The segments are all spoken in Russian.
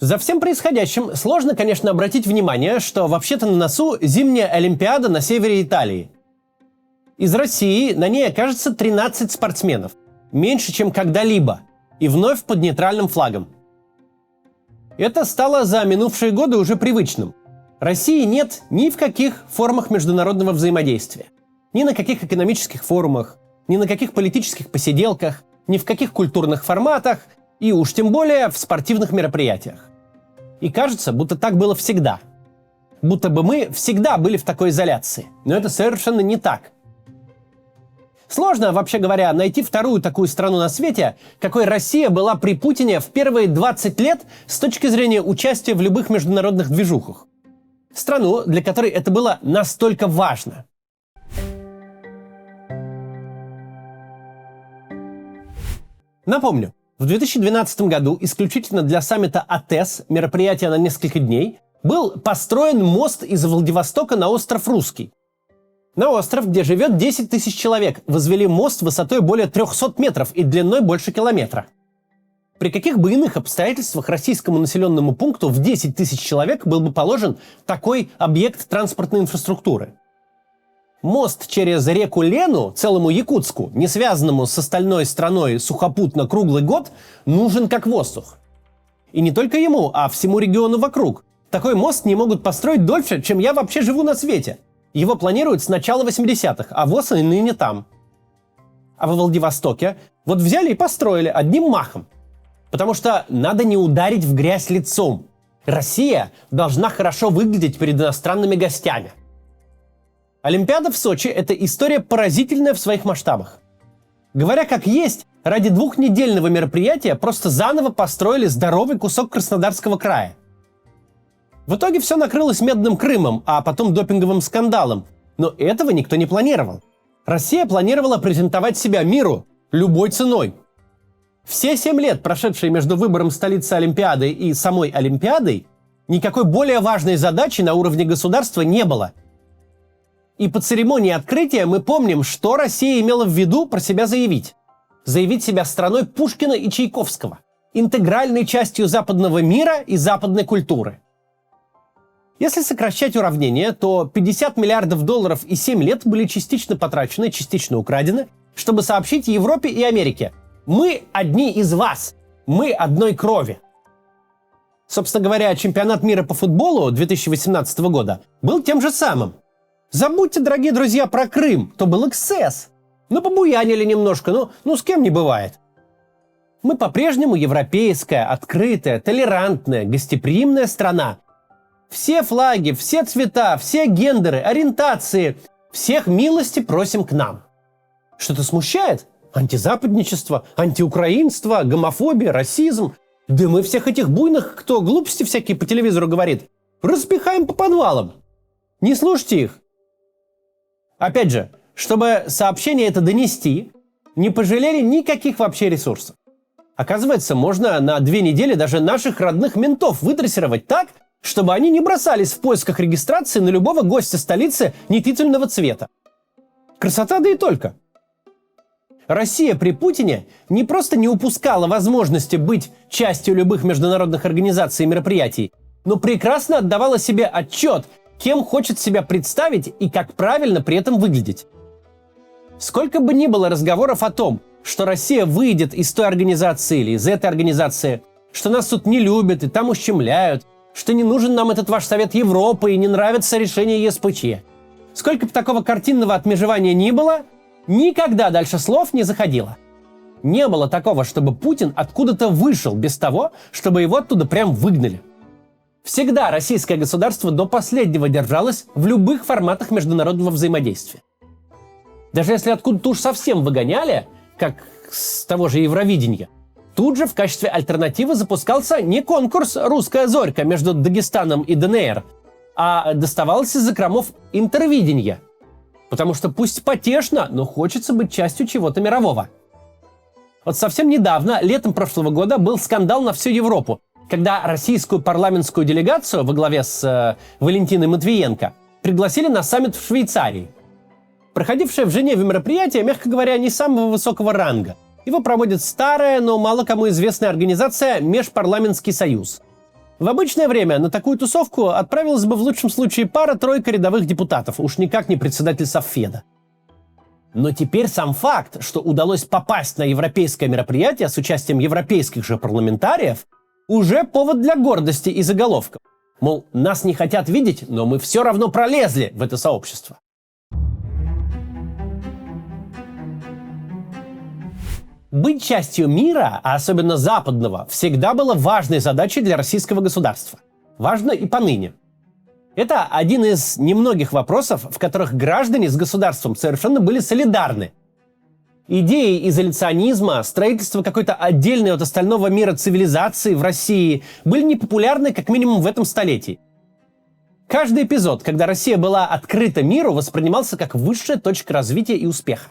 За всем происходящим сложно, конечно, обратить внимание, что вообще-то на носу зимняя Олимпиада на севере Италии. Из России на ней окажется 13 спортсменов. Меньше, чем когда-либо. И вновь под нейтральным флагом. Это стало за минувшие годы уже привычным. России нет ни в каких формах международного взаимодействия. Ни на каких экономических форумах, ни на каких политических посиделках, ни в каких культурных форматах, и уж тем более в спортивных мероприятиях. И кажется, будто так было всегда. Будто бы мы всегда были в такой изоляции. Но это совершенно не так. Сложно, вообще говоря, найти вторую такую страну на свете, какой Россия была при Путине в первые 20 лет с точки зрения участия в любых международных движухах. Страну, для которой это было настолько важно. Напомню, в 2012 году исключительно для саммита АТЭС, мероприятия на несколько дней, был построен мост из Владивостока на остров Русский. На остров, где живет 10 тысяч человек, возвели мост высотой более 300 метров и длиной больше километра. При каких бы иных обстоятельствах российскому населенному пункту в 10 тысяч человек был бы положен такой объект транспортной инфраструктуры? Мост через реку Лену целому Якутску, не связанному с остальной страной сухопутно круглый год, нужен как воздух. И не только ему, а всему региону вокруг. Такой мост не могут построить дольше, чем я вообще живу на свете. Его планируют с начала 80-х, а ВОС и ныне там. А во Владивостоке вот взяли и построили одним махом. Потому что надо не ударить в грязь лицом. Россия должна хорошо выглядеть перед иностранными гостями. Олимпиада в Сочи – это история поразительная в своих масштабах. Говоря как есть, ради двухнедельного мероприятия просто заново построили здоровый кусок Краснодарского края. В итоге все накрылось медным Крымом, а потом допинговым скандалом. Но этого никто не планировал. Россия планировала презентовать себя миру любой ценой. Все 7 лет, прошедшие между выбором столицы Олимпиады и самой Олимпиадой, никакой более важной задачи на уровне государства не было. И по церемонии открытия мы помним, что Россия имела в виду про себя заявить. Заявить себя страной Пушкина и Чайковского, интегральной частью западного мира и западной культуры. Если сокращать уравнение, то 50 миллиардов долларов и 7 лет были частично потрачены, частично украдены, чтобы сообщить Европе и Америке: мы одни из вас, мы одной крови. Собственно говоря, чемпионат мира по футболу 2018 года был тем же самым. Забудьте, дорогие друзья, про Крым, то был эксцесс. Побуянили немножко, с кем не бывает. Мы по-прежнему европейская, открытая, толерантная, гостеприимная страна. Все флаги, все цвета, все гендеры, ориентации, всех милости просим к нам. Что-то смущает? Антизападничество, антиукраинство, гомофобия, расизм. Да мы всех этих буйных, кто глупости всякие по телевизору говорит, распихаем по подвалам. Не слушайте их. Опять же, чтобы сообщение это донести, не пожалели никаких вообще ресурсов. Оказывается, можно на 2 недели даже наших родных ментов вытрессировать так, чтобы они не бросались в поисках регистрации на любого гостя столицы нетительного цвета. Красота, да и только. Россия при Путине не просто не упускала возможности быть частью любых международных организаций и мероприятий, но прекрасно отдавала себе отчет, кем хочет себя представить и как правильно при этом выглядеть. Сколько бы ни было разговоров о том, что Россия выйдет из той организации или из этой организации, что нас тут не любят и там ущемляют, что не нужен нам этот ваш Совет Европы и не нравится решение ЕСПЧ. Сколько бы такого картинного отмежевания ни было, никогда дальше слов не заходило. Не было такого, чтобы Путин откуда-то вышел без того, чтобы его оттуда прям выгнали. Всегда российское государство до последнего держалось в любых форматах международного взаимодействия. Даже если откуда-то уж совсем выгоняли, как с того же Евровидения, тут же в качестве альтернативы запускался не конкурс «Русская зорька» между Дагестаном и ДНР, а доставалось из закромов интервидения. Потому что пусть потешно, но хочется быть частью чего-то мирового. Вот совсем недавно, летом прошлого года, был скандал на всю Европу, когда российскую парламентскую делегацию во главе с Валентиной Матвиенко пригласили на саммит в Швейцарии. Проходившее в Женеве мероприятие, мягко говоря, не самого высокого ранга. Его проводит старая, но мало кому известная организация «Межпарламентский союз». В обычное время на такую тусовку отправилась бы в лучшем случае пара-тройка рядовых депутатов, уж никак не председатель Совфеда. Но теперь сам факт, что удалось попасть на европейское мероприятие с участием европейских же парламентариев, уже повод для гордости и заголовков. Мол, нас не хотят видеть, но мы все равно пролезли в это сообщество. Быть частью мира, а особенно западного, всегда было важной задачей для российского государства. Важно и поныне. Это один из немногих вопросов, в которых граждане с государством совершенно были солидарны. Идеи изоляционизма, строительство какой-то отдельной от остального мира цивилизации в России были непопулярны как минимум в этом столетии. Каждый эпизод, когда Россия была открыта миру, воспринимался как высшая точка развития и успеха.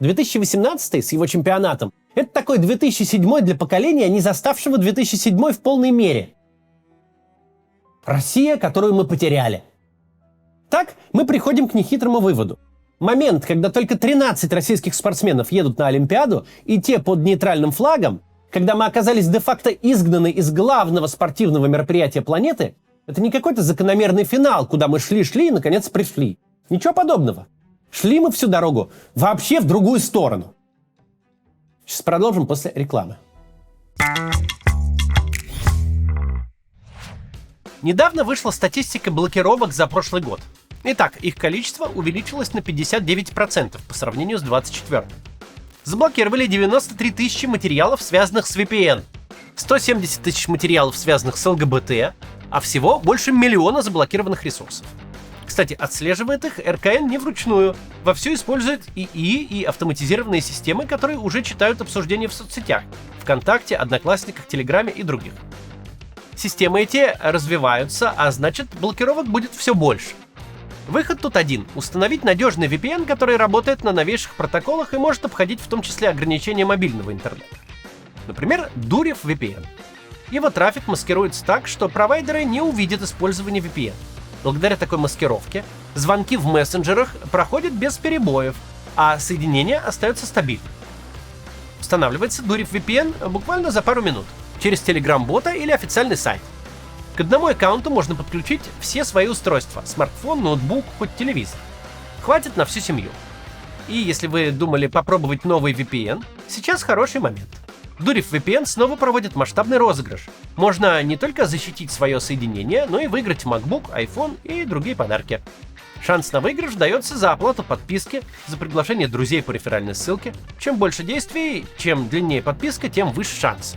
2018 с его чемпионатом – это такой 2007 для поколения, не заставшего 2007 в полной мере. Россия, которую мы потеряли. Так мы приходим к нехитрому выводу. Момент, когда только 13 российских спортсменов едут на Олимпиаду, и те под нейтральным флагом, когда мы оказались де-факто изгнаны из главного спортивного мероприятия планеты, это не какой-то закономерный финал, куда мы шли и, наконец, пришли. Ничего подобного. Шли мы всю дорогу вообще в другую сторону. Сейчас продолжим после рекламы. Недавно вышла статистика блокировок за прошлый год. Итак, их количество увеличилось на 59% по сравнению с 2024. Заблокировали 93 тысячи материалов, связанных с VPN, 170 тысяч материалов, связанных с ЛГБТ, а всего больше миллиона заблокированных ресурсов. Кстати, отслеживает их РКН не вручную. Вовсю использует ИИ и автоматизированные системы, которые уже читают обсуждения в соцсетях – ВКонтакте, Одноклассниках, Телеграме и других. Системы эти развиваются, а значит, блокировок будет все больше. Выход тут один – установить надежный VPN, который работает на новейших протоколах и может обходить в том числе ограничения мобильного интернета. Например, Durив VPN. Его трафик маскируется так, что провайдеры не увидят использование VPN. Благодаря такой маскировке звонки в мессенджерах проходят без перебоев, а соединение остается стабильным. Устанавливается Durif VPN буквально за пару минут через Telegram-бота или официальный сайт. К одному аккаунту можно подключить все свои устройства – смартфон, ноутбук, хоть телевизор. Хватит на всю семью. И если вы думали попробовать новый VPN, сейчас хороший момент. Durif VPN снова проводит масштабный розыгрыш. Можно не только защитить свое соединение, но и выиграть MacBook, iPhone и другие подарки. Шанс на выигрыш дается за оплату подписки, за приглашение друзей по реферальной ссылке. Чем больше действий, чем длиннее подписка, тем выше шанс.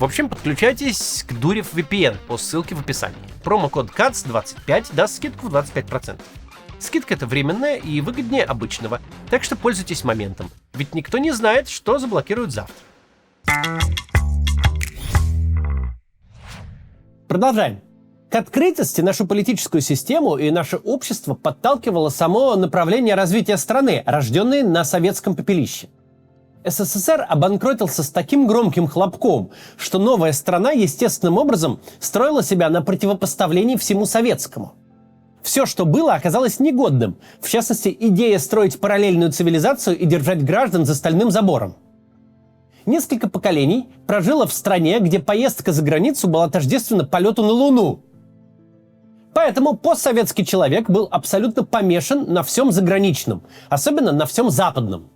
В общем, подключайтесь к Durif VPN по ссылке в описании. Промокод CATS25 даст скидку в 25%. Скидка эта временная и выгоднее обычного, так что пользуйтесь моментом, ведь никто не знает, что заблокируют завтра. Продолжаем. К открытости нашу политическую систему и наше общество подталкивало само направление развития страны, рожденной на советском пепелище. СССР обанкротился с таким громким хлопком, что новая страна естественным образом строила себя на противопоставлении всему советскому. Все, что было, оказалось негодным, в частности, идея строить параллельную цивилизацию и держать граждан за стальным забором. Несколько поколений прожило в стране, где поездка за границу была тождественна полету на Луну. Поэтому постсоветский человек был абсолютно помешан на всем заграничном, особенно на всем западном.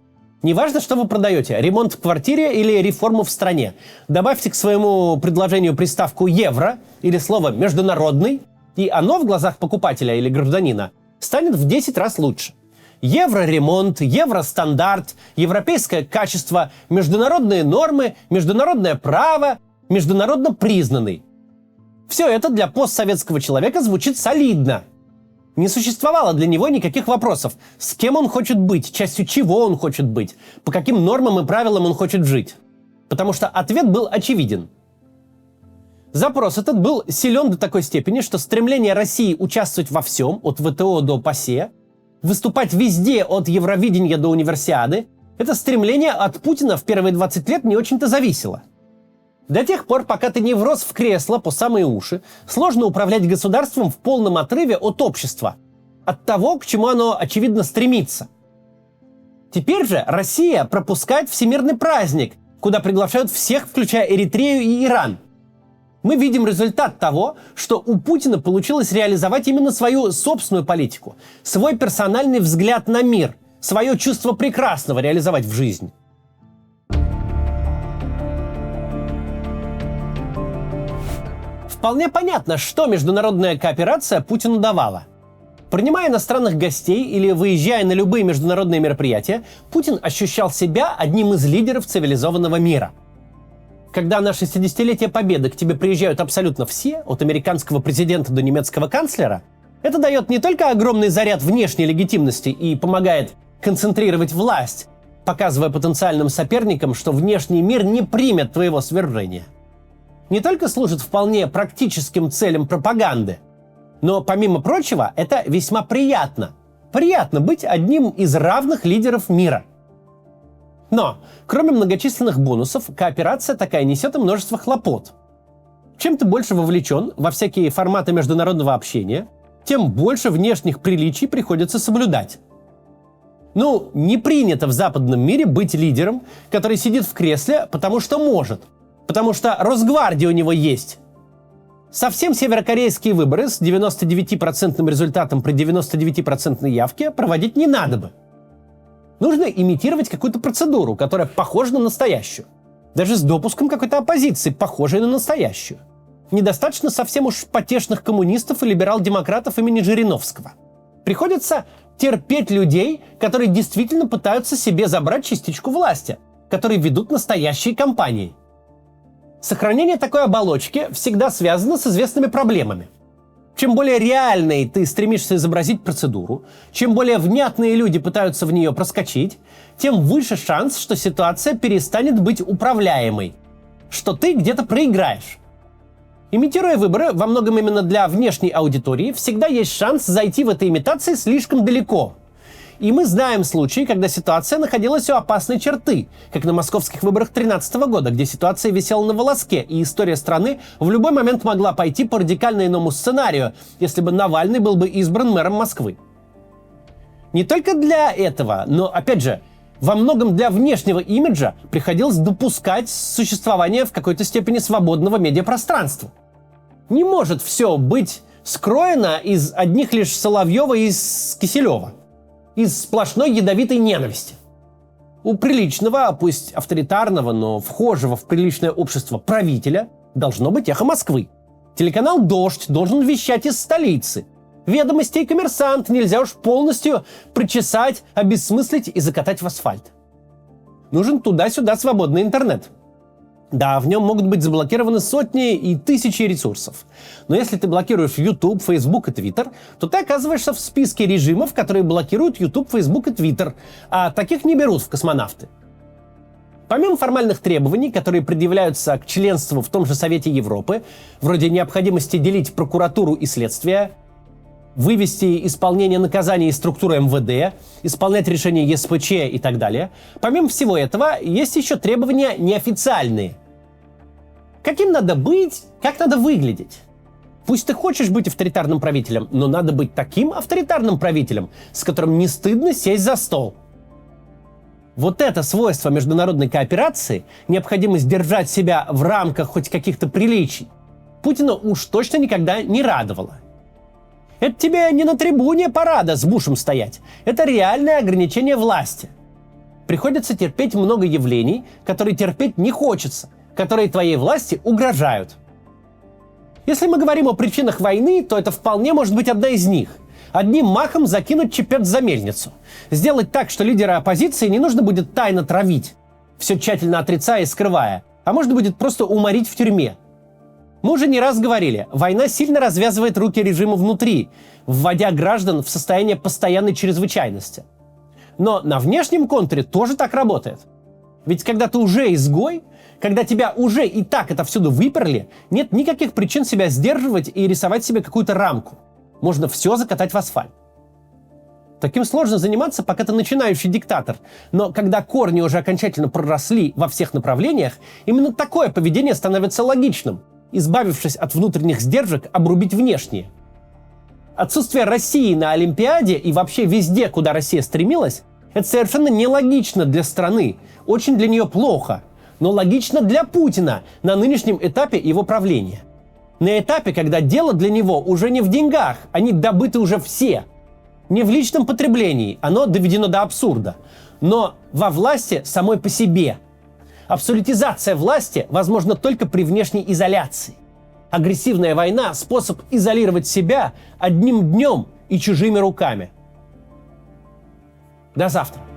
Неважно, что вы продаете – ремонт в квартире или реформу в стране. Добавьте к своему предложению приставку «евро» или слово «международный», и оно в глазах покупателя или гражданина станет в 10 раз лучше. Евроремонт, евростандарт, европейское качество, международные нормы, международное право, международно признанный. Все это для постсоветского человека звучит солидно. Не существовало для него никаких вопросов, с кем он хочет быть, частью чего он хочет быть, по каким нормам и правилам он хочет жить. Потому что ответ был очевиден. Запрос этот был силен до такой степени, что стремление России участвовать во всем, от ВТО до ПАСЕ, выступать везде от Евровидения до Универсиады, это стремление от Путина в первые 20 лет не очень-то зависело. До тех пор, пока ты не врос в кресло по самые уши, сложно управлять государством в полном отрыве от общества, от того, к чему оно, очевидно, стремится. Теперь же Россия пропускает всемирный праздник, куда приглашают всех, включая Эритрею и Иран. Мы видим результат того, что у Путина получилось реализовать именно свою собственную политику, свой персональный взгляд на мир, свое чувство прекрасного реализовать в жизнь. Вполне понятно, что международная кооперация Путину давала. Принимая иностранных гостей или выезжая на любые международные мероприятия, Путин ощущал себя одним из лидеров цивилизованного мира. Когда на 60-летие Победы к тебе приезжают абсолютно все, от американского президента до немецкого канцлера, это дает не только огромный заряд внешней легитимности и помогает концентрировать власть, показывая потенциальным соперникам, что внешний мир не примет твоего свержения. Не только служит вполне практическим целям пропаганды, но, помимо прочего, это весьма приятно. Приятно быть одним из равных лидеров мира. Но, кроме многочисленных бонусов, кооперация такая несет и множество хлопот. Чем ты больше вовлечен во всякие форматы международного общения, тем больше внешних приличий приходится соблюдать. Не принято в западном мире быть лидером, который сидит в кресле, потому что может, потому что Росгвардия у него есть. Совсем северокорейские выборы с 99% результатом при 99% явке проводить не надо бы. Нужно имитировать какую-то процедуру, которая похожа на настоящую. Даже с допуском какой-то оппозиции, похожей на настоящую. Недостаточно совсем уж потешных коммунистов и либерал-демократов имени Жириновского. Приходится терпеть людей, которые действительно пытаются себе забрать частичку власти, которые ведут настоящие кампании. Сохранение такой оболочки всегда связано с известными проблемами. Чем более реальной ты стремишься изобразить процедуру, чем более внятные люди пытаются в нее проскочить, тем выше шанс, что ситуация перестанет быть управляемой, что ты где-то проиграешь. Имитируя выборы, во многом именно для внешней аудитории, всегда есть шанс зайти в этой имитации слишком далеко. И мы знаем случаи, когда ситуация находилась у опасной черты, как на московских выборах 2013 года, где ситуация висела на волоске, и история страны в любой момент могла пойти по радикально иному сценарию, если бы Навальный был бы избран мэром Москвы. Не только для этого, но, опять же, во многом для внешнего имиджа приходилось допускать существование в какой-то степени свободного медиапространства. Не может все быть скроено из одних лишь Соловьева и из Киселева. Из сплошной ядовитой ненависти. У приличного, пусть авторитарного, но вхожего в приличное общество правителя должно быть эхо Москвы. Телеканал «Дождь» должен вещать из столицы. «Ведомости» и «Коммерсант» нельзя уж полностью причесать, обессмыслить и закатать в асфальт. Нужен туда-сюда свободный интернет. Да, в нем могут быть заблокированы сотни и тысячи ресурсов. Но если ты блокируешь YouTube, Facebook и Twitter, то ты оказываешься в списке режимов, которые блокируют YouTube, Facebook и Twitter, а таких не берут в космонавты. Помимо формальных требований, которые предъявляются к членству в том же Совете Европы, вроде необходимости делить прокуратуру и следствие, вывести исполнение наказаний из структуры МВД, исполнять решения ЕСПЧ и так далее. Помимо всего этого, есть еще требования неофициальные. Каким надо быть, как надо выглядеть? Пусть ты хочешь быть авторитарным правителем, но надо быть таким авторитарным правителем, с которым не стыдно сесть за стол. Вот это свойство международной кооперации, необходимость держать себя в рамках хоть каких-то приличий, Путина уж точно никогда не радовало. Это тебе не на трибуне парада с Бушем стоять. Это реальное ограничение власти. Приходится терпеть много явлений, которые терпеть не хочется, которые твоей власти угрожают. Если мы говорим о причинах войны, то это вполне может быть одна из них. Одним махом закинуть чепец за мельницу. Сделать так, что лидера оппозиции не нужно будет тайно травить, все тщательно отрицая и скрывая, а можно будет просто уморить в тюрьме. Мы уже не раз говорили, война сильно развязывает руки режима внутри, вводя граждан в состояние постоянной чрезвычайности. Но на внешнем контуре тоже так работает. Ведь когда ты уже изгой, когда тебя уже и так отовсюду выперли, нет никаких причин себя сдерживать и рисовать себе какую-то рамку. Можно все закатать в асфальт. Таким сложно заниматься, пока ты начинающий диктатор. Но когда корни уже окончательно проросли во всех направлениях, именно такое поведение становится логичным. Избавившись от внутренних сдержек, обрубить внешние. Отсутствие России на Олимпиаде и вообще везде, куда Россия стремилась, это совершенно нелогично для страны, очень для нее плохо, но логично для Путина на нынешнем этапе его правления. На этапе, когда дело для него уже не в деньгах, они добыты уже все. Не в личном потреблении, оно доведено до абсурда, но во власти самой по себе. Абсолютизация власти возможна только при внешней изоляции. Агрессивная война – способ изолировать себя одним днем и чужими руками. До завтра.